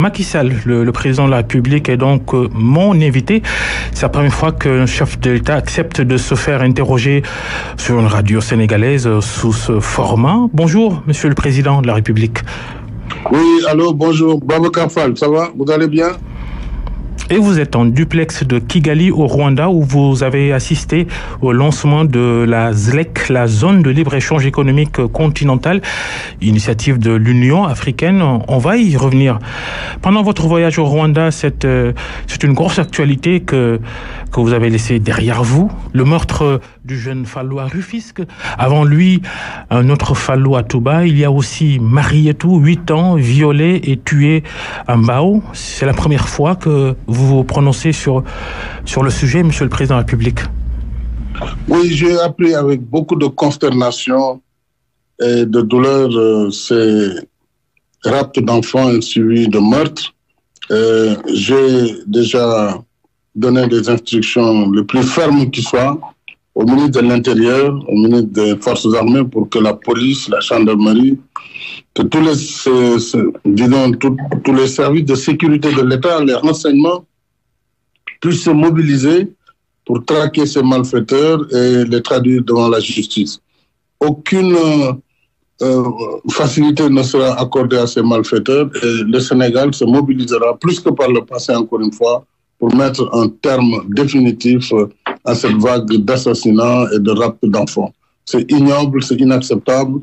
Macky Sall, le président de la République, est donc mon invité. C'est la première fois qu'un chef de l'État accepte de se faire interroger sur une radio sénégalaise sous ce format. Bonjour, Monsieur le Président de la République. Oui, allô, bonjour. Babacar Fall, ça va? Vous allez bien? Et vous êtes en duplex de Kigali au Rwanda où vous avez assisté au lancement de la ZLEC, la zone de libre-échange économique continentale, initiative de l'Union africaine. On va y revenir. Pendant votre voyage au Rwanda, c'est une grosse actualité que vous avez laissée derrière vous. Le meurtre du jeune Fallou à Rufisque. Avant lui, un autre Fallou à Touba. Il y a aussi Marietou, 8 ans, violée et tuée à Mbao. C'est la première fois que vous vous prononcez sur le sujet, Monsieur le Président de la République. Oui, j'ai appris avec beaucoup de consternation et de douleur ces rapts d'enfants suivis de meurtres. J'ai déjà donné des instructions les plus fermes qui soient au ministre de l'Intérieur, au ministre des Forces armées pour que la police, la gendarmerie, que tous les services de sécurité de l'État, les renseignements, puissent se mobiliser pour traquer ces malfaiteurs et les traduire devant la justice. Aucune facilité ne sera accordée à ces malfaiteurs et le Sénégal se mobilisera plus que par le passé, encore une fois, pour mettre un terme définitif à cette vague d'assassinats et de rapts d'enfants. C'est ignoble, c'est inacceptable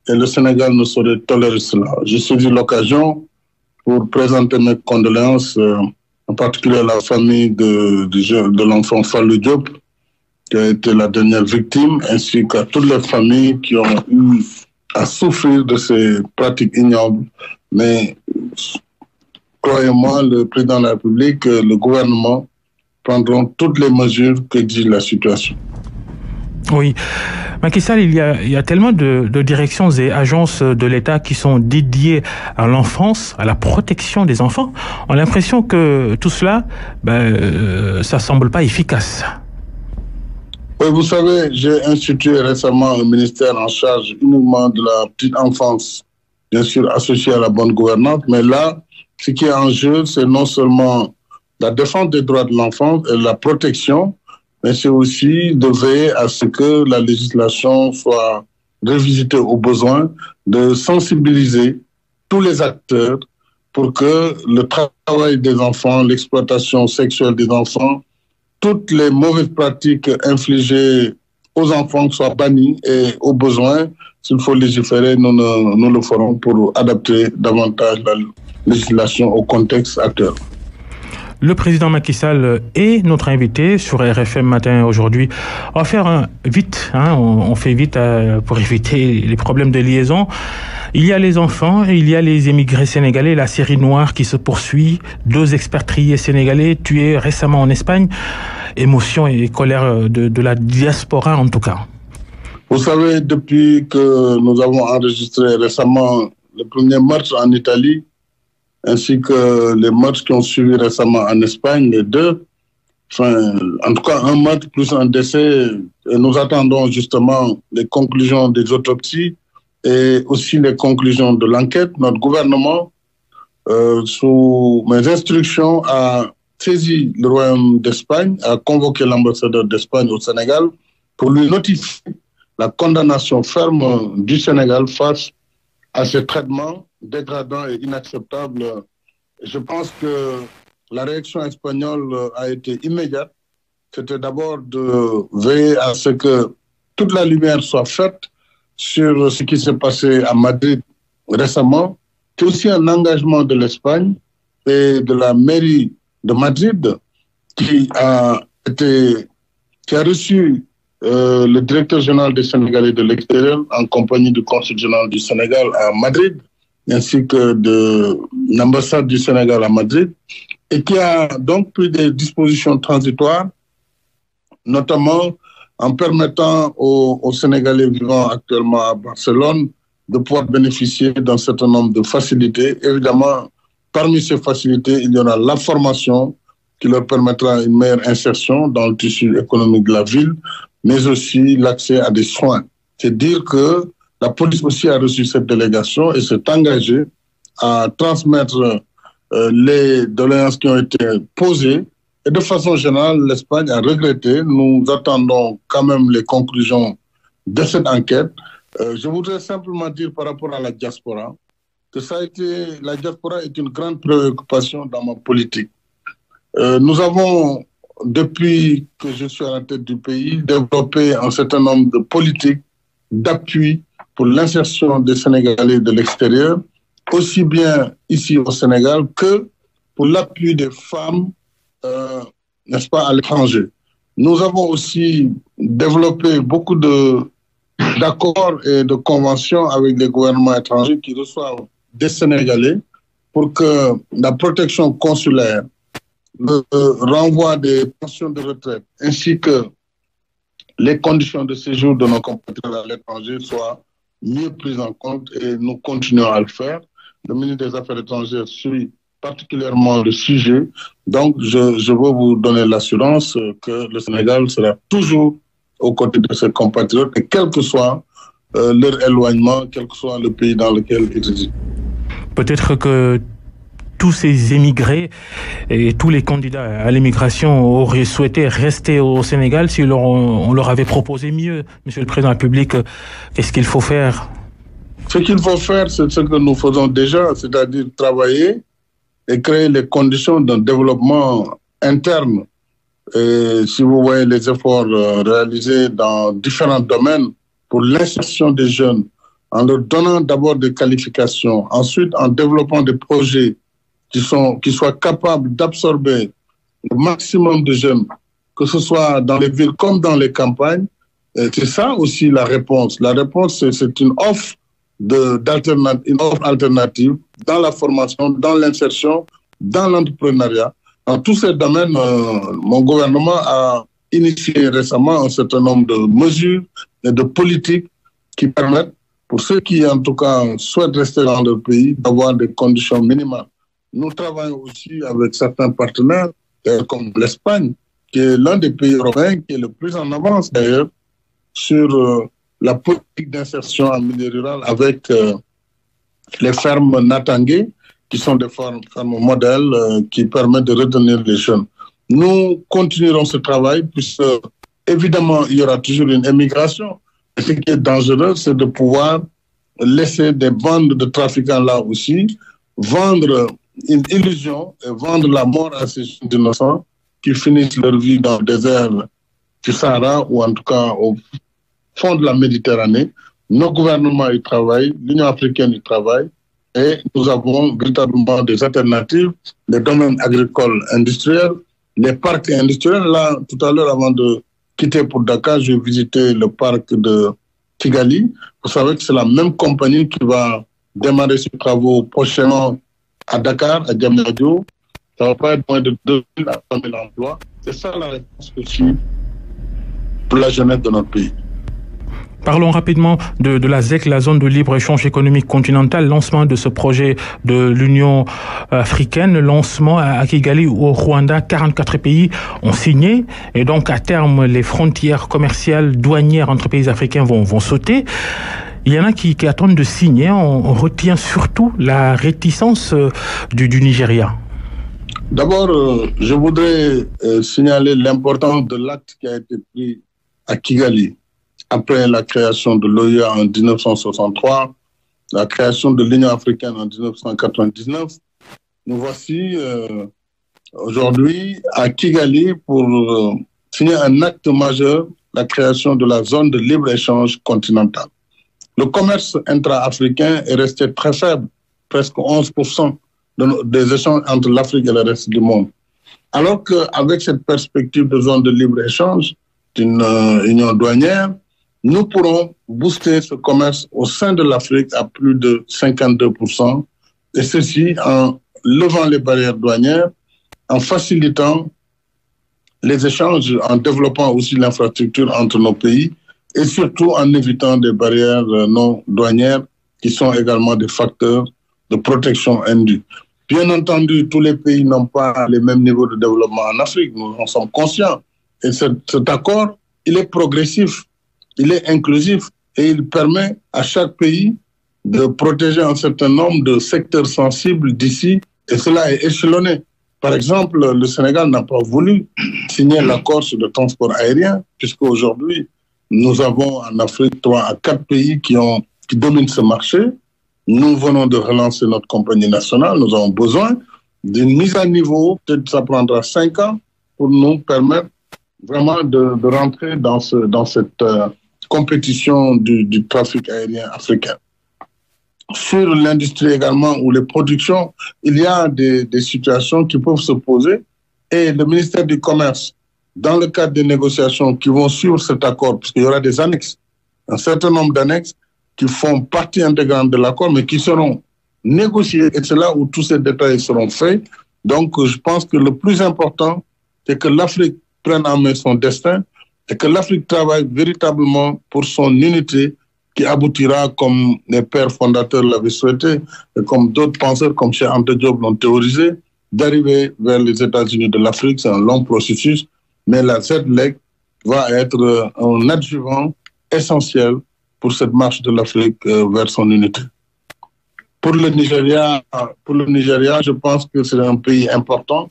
et le Sénégal ne saurait tolérer cela. J'ai saisi l'occasion pour présenter mes condoléances, en particulier à la famille de l'enfant Fallou Diop, qui a été la dernière victime, ainsi qu'à toutes les familles qui ont eu à souffrir de ces pratiques ignobles. Mais croyez-moi, le président de la République, le gouvernement prendront toutes les mesures qu'exige la situation. Oui. Macky Sall, il y a tellement de directions et agences de l'État qui sont dédiées à l'enfance, à la protection des enfants. On a l'impression que tout cela, ça semble pas efficace. Oui, vous savez, j'ai institué récemment un ministère en charge uniquement de la petite enfance, bien sûr associé à la bonne gouvernance, mais là, ce qui est en jeu, c'est non seulement la défense des droits de l'enfant et la protection, mais c'est aussi de veiller à ce que la législation soit revisitée au besoin, de sensibiliser tous les acteurs pour que le travail des enfants, l'exploitation sexuelle des enfants, toutes les mauvaises pratiques infligées aux enfants soient bannies et au besoin, s'il faut légiférer, nous le ferons pour adapter davantage la législation au contexte actuel. Le président Macky Sall est notre invité sur RFM Matin aujourd'hui. On va faire vite, on fait vite pour éviter les problèmes de liaison. Il y a les enfants, il y a les émigrés sénégalais, la série noire qui se poursuit. 2 expatriés sénégalais tués récemment en Espagne. Émotion et colère de la diaspora en tout cas. Vous savez, depuis que nous avons enregistré récemment le premier meurtre en Italie, ainsi que les meurtres qui ont suivi récemment en Espagne, les deux. En tout cas, un meurtre plus un décès. Et nous attendons justement les conclusions des autopsies et aussi les conclusions de l'enquête. Notre gouvernement, sous mes instructions, a saisi le Royaume d'Espagne, a convoqué l'ambassadeur d'Espagne au Sénégal pour lui notifier la condamnation ferme du Sénégal face à ces traitements dégradant et inacceptable. Je pense que la réaction espagnole a été immédiate. C'était d'abord de veiller à ce que toute la lumière soit faite sur ce qui s'est passé à Madrid récemment. C'est aussi un engagement de l'Espagne et de la mairie de Madrid qui a reçu le directeur général des Sénégalais de l'extérieur en compagnie du consul général du Sénégal à Madrid, ainsi que de l'ambassade du Sénégal à Madrid, et qui a donc pris des dispositions transitoires, notamment en permettant aux Sénégalais vivant actuellement à Barcelone de pouvoir bénéficier d'un certain nombre de facilités. Évidemment, parmi ces facilités, il y aura la formation qui leur permettra une meilleure insertion dans le tissu économique de la ville, mais aussi l'accès à des soins. C'est dire que la police aussi a reçu cette délégation et s'est engagée à transmettre les doléances qui ont été posées. Et de façon générale, l'Espagne a regretté. Nous attendons quand même les conclusions de cette enquête. Je voudrais simplement dire par rapport à la diaspora que la diaspora est une grande préoccupation dans ma politique. Nous avons, depuis que je suis à la tête du pays, développé un certain nombre de politiques d'appui pour l'insertion des Sénégalais de l'extérieur, aussi bien ici au Sénégal que pour l'appui des femmes, n'est-ce pas, à l'étranger. Nous avons aussi développé beaucoup d'accords et de conventions avec les gouvernements étrangers qui reçoivent des Sénégalais pour que la protection consulaire, le renvoi des pensions de retraite ainsi que les conditions de séjour de nos compatriotes à l'étranger soient mieux prises en compte et nous continuons à le faire. Le ministre des Affaires étrangères suit particulièrement le sujet. Donc, je veux vous donner l'assurance que le Sénégal sera toujours aux côtés de ses compatriotes, et quel que soit leur éloignement, quel que soit le pays dans lequel ils résident. Peut-être que tous ces émigrés et tous les candidats à l'immigration auraient souhaité rester au Sénégal si on leur avait proposé mieux. Monsieur le Président de la République, qu'est-ce qu'il faut faire? Ce qu'il faut faire, c'est ce que nous faisons déjà, c'est-à-dire travailler et créer les conditions d'un développement interne. Et si vous voyez les efforts réalisés dans différents domaines pour l'insertion des jeunes, en leur donnant d'abord des qualifications, ensuite en développant des projets qui soient capables d'absorber le maximum de jeunes, que ce soit dans les villes comme dans les campagnes, c'est ça aussi la réponse. La réponse, c'est une offre alternative dans la formation, dans l'insertion, dans l'entrepreneuriat. Dans tous ces domaines, mon gouvernement a initié récemment un certain nombre de mesures et de politiques qui permettent, pour ceux qui en tout cas souhaitent rester dans leur pays, d'avoir des conditions minimales. Nous travaillons aussi avec certains partenaires, comme l'Espagne, qui est l'un des pays européens qui est le plus en avance d'ailleurs sur la politique d'insertion en milieu rural avec les fermes Natangué, qui sont des fermes modèles qui permettent de retenir les jeunes. Nous continuerons ce travail puisque, évidemment, il y aura toujours une émigration. Et ce qui est dangereux, c'est de pouvoir laisser des bandes de trafiquants là aussi vendre une illusion et vendre la mort à ces jeunes innocents qui finissent leur vie dans le désert du Sahara ou en tout cas au fond de la Méditerranée. Nos gouvernements y travaillent, l'Union africaine y travaille et nous avons véritablement des alternatives, les domaines agricoles industriels, les parcs industriels. Là, tout à l'heure, avant de quitter pour Dakar, j'ai visité le parc de Kigali. Vous savez que c'est la même compagnie qui va démarrer ses travaux prochainement à Dakar, à Diamniadio. Ça va pas être moins de 2 000 à 3 000 emplois. C'est ça la réponse que je suis pour la jeunesse de notre pays. Parlons rapidement de la ZEC, la zone de libre-échange économique continentale, lancement de ce projet de l'Union africaine, lancement à Kigali au Rwanda. 44 pays ont signé et donc à terme les frontières commerciales douanières entre pays africains vont sauter. Il y en a qui attendent de signer. On retient surtout la réticence du Nigeria. D'abord, je voudrais signaler l'importance de l'acte qui a été pris à Kigali après la création de l'OUA en 1963, la création de l'Union africaine en 1999. Nous voici aujourd'hui à Kigali pour signer un acte majeur, la création de la zone de libre-échange continentale. Le commerce intra-africain est resté très faible, presque 11% des échanges entre l'Afrique et le reste du monde. Alors qu'avec cette perspective de zone de libre-échange, d'une union douanière, nous pourrons booster ce commerce au sein de l'Afrique à plus de 52%, et ceci en levant les barrières douanières, en facilitant les échanges, en développant aussi l'infrastructure entre nos pays, et surtout en évitant des barrières non douanières qui sont également des facteurs de protection indue. Bien entendu, tous les pays n'ont pas les mêmes niveaux de développement en Afrique, nous en sommes conscients. Et cet accord, il est progressif, il est inclusif et il permet à chaque pays de protéger un certain nombre de secteurs sensibles d'ici Et cela est échelonné. Par exemple, le Sénégal n'a pas voulu signer l'accord sur le transport aérien, puisqu'aujourd'hui, nous avons en Afrique 3 à 4 pays qui dominent ce marché. Nous venons de relancer notre compagnie nationale. Nous avons besoin d'une mise à niveau. Peut-être ça prendra 5 ans pour nous permettre vraiment de rentrer dans cette compétition du trafic aérien africain. Sur l'industrie également, ou les productions, il y a des situations qui peuvent se poser. Et le ministère du Commerce, dans le cadre des négociations qui vont suivre cet accord, parce qu'il y aura des annexes, un certain nombre d'annexes qui font partie intégrante de l'accord, mais qui seront négociées. Et c'est là où tous ces détails seront faits. Donc, je pense que le plus important, c'est que l'Afrique prenne en main son destin et que l'Afrique travaille véritablement pour son unité qui aboutira, comme les pères fondateurs l'avaient souhaité, et comme d'autres penseurs comme Cheikh Anta Diop l'ont théorisé, d'arriver vers les États-Unis de l'Afrique. C'est un long processus, mais la ZLEC va être un adjuvant essentiel pour cette marche de l'Afrique vers son unité. Pour le Nigeria, je pense que c'est un pays important.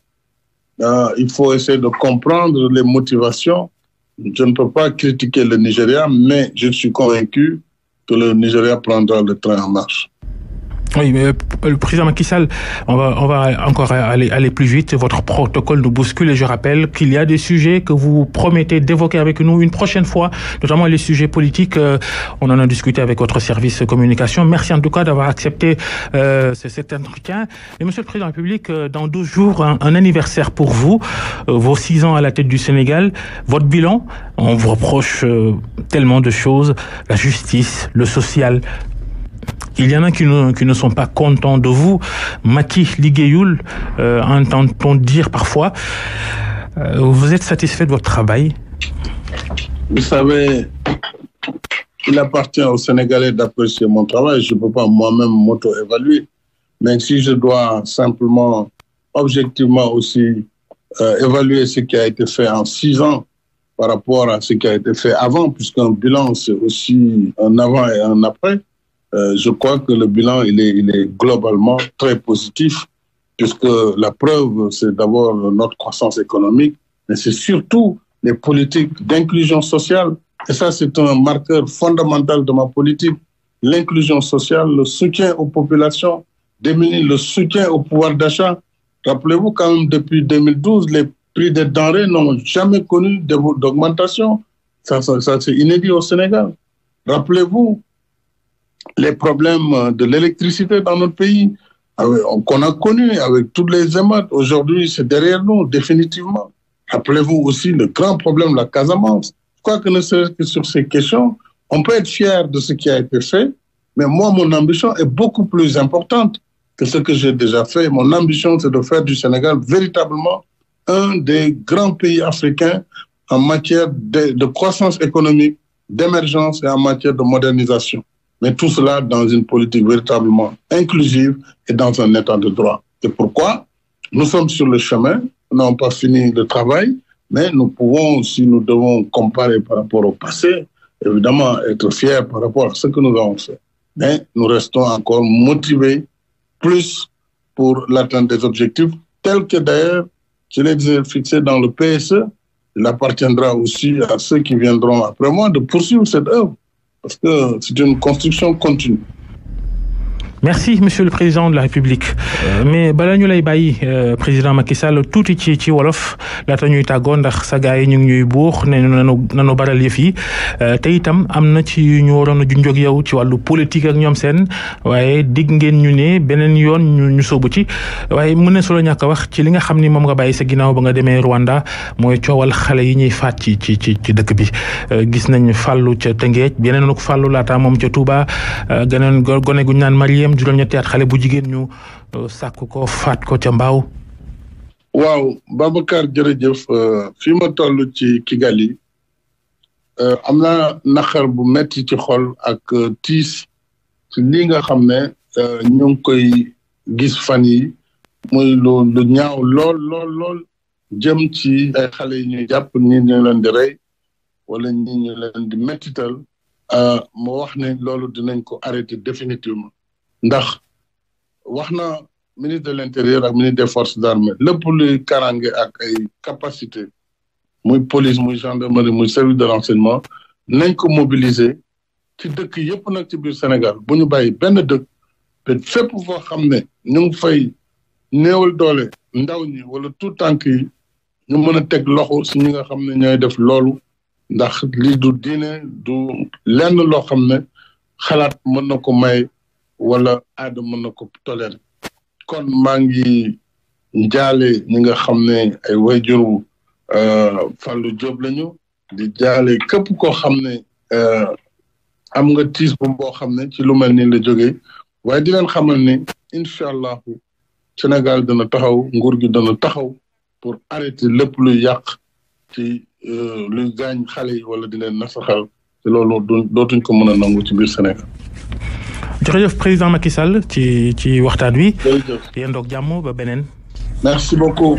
Il faut essayer de comprendre les motivations. Je ne peux pas critiquer le Nigeria, mais je suis convaincu que le Nigeria prendra le train en marche. Oui, mais le président Macky Sall, on va encore aller plus vite. Votre protocole nous bouscule et je rappelle qu'il y a des sujets que vous promettez d'évoquer avec nous une prochaine fois, notamment les sujets politiques. On en a discuté avec votre service communication. Merci en tout cas d'avoir accepté cet entretien. Et Monsieur le Président de la République, dans 12 jours, un anniversaire pour vous, vos 6 ans à la tête du Sénégal, votre bilan, on vous reproche tellement de choses, la justice, le social. Il y en a qui ne sont pas contents de vous. Macky Ligueyoul, entend-on dire parfois. Vous êtes satisfait de votre travail? Vous savez, il appartient aux Sénégalais d'apprécier mon travail. Je ne peux pas moi-même m'auto-évaluer. Mais si je dois simplement, objectivement aussi, évaluer ce qui a été fait en 6 ans par rapport à ce qui a été fait avant, puisqu'un bilan, c'est aussi un avant et un après, je crois que le bilan, il est globalement très positif, puisque la preuve, c'est d'abord notre croissance économique, mais c'est surtout les politiques d'inclusion sociale. Et ça, c'est un marqueur fondamental de ma politique. L'inclusion sociale, le soutien aux populations démunies, le soutien au pouvoir d'achat. Rappelez-vous quand même, depuis 2012, les prix des denrées n'ont jamais connu d'augmentation. Ça c'est inédit au Sénégal. Rappelez-vous les problèmes de l'électricité dans notre pays, qu'on a connus avec toutes les émeutes. Aujourd'hui, c'est derrière nous, définitivement. Rappelez-vous aussi le grand problème de la Casamance. Je crois que ne serait-ce que sur ces questions, on peut être fier de ce qui a été fait, mais moi, mon ambition est beaucoup plus importante que ce que j'ai déjà fait. Mon ambition, c'est de faire du Sénégal véritablement un des grands pays africains en matière de croissance économique, d'émergence et en matière de modernisation. Mais tout cela dans une politique véritablement inclusive et dans un état de droit. C'est pourquoi nous sommes sur le chemin, nous n'avons pas fini le travail, mais nous pouvons, si nous devons comparer par rapport au passé, évidemment être fiers par rapport à ce que nous avons fait. Mais nous restons encore motivés plus pour l'atteinte des objectifs, tels que d'ailleurs, je les ai fixés dans le PSE. Il appartiendra aussi à ceux qui viendront après moi de poursuivre cette œuvre. Parce que c'est une construction continue. Merci, Monsieur le Président de la République. Mais bala ñu lay bàyyi président Macky Sall tuuti ci wolof laata ñuy tàggoo ndax sa gars yi ñu ngi ñuy buux ne nanu baral yëf yi te itam am na ci ñu waroon a junj ak yow ci wàllu politique ak ñoom seen waaye digg ngeen ñu ne beneen yoon ñu sóobu ci waaye mën na solo ñàkk a wax ci li nga xam ni moom nga bàyyi sa ginnaaw ba nga demee Rwanda mooy coowal xale yi ñuy faat ci dëkk bi. Gis nañ fàllu ca Tëngéej beneen ko fàllu laata moom ca Touba geneen gone gu ñu naan Mariem juróom-ñetti at xale bu jigéen ñu sàkk ko faat ko ca Mbaaw. waaw Babacar jërëjëf fi ma toll ci Kigali am na naqar bu metti ci xol ak tiis ci lii nga xam ne ñu ngi koy gis fan yi muy lu ñaaw lool jëm ci ay xale yi ñuy jàpp ñi ñu leen di rey wala ñi ñu leen di mettital mu wax ne loolu dinañ ko arrêter définitivement ndax wax na ministre de l'intérieur ak ministre des forces armées lépp luy karange ak ay capacité muy police muy gendarmerie muy service de renseignement nañ ko mobiliser ci dëkk yëpp nag ci biir Sénégal bu ñu bàyyi benn dëkk te fépp foo xam ne ñu ngi fay néewal doole ndaw ñi wala tout tànk yi ñu mën a teg loxo si ñi nga xam ne ñooy def loolu ndax lii du diine du lenn loo xam ne xalaat mën na ko may wala aada mën na ko tolérer kon maa ngi jaale ñi nga xam ne ay wayjuru Fallou Diop lañu di jaale képp koo xam ne am nga tiis boo xam ne ci lu mel ni la jógee waaye di leen xamal ne incha allah Sénégal dana taxaw nguur gi dana taxaw pour arrêter lépp luy yàq ci luy gaañ xale yi wala di leen nasaxal te loolu dootuñ ko mën a nangu ci biir Sénégal. jërëjëf président Macky Sall ci waxtaan wi. jërëjëf yéen doog jàmm ba beneen. merci beaucoup.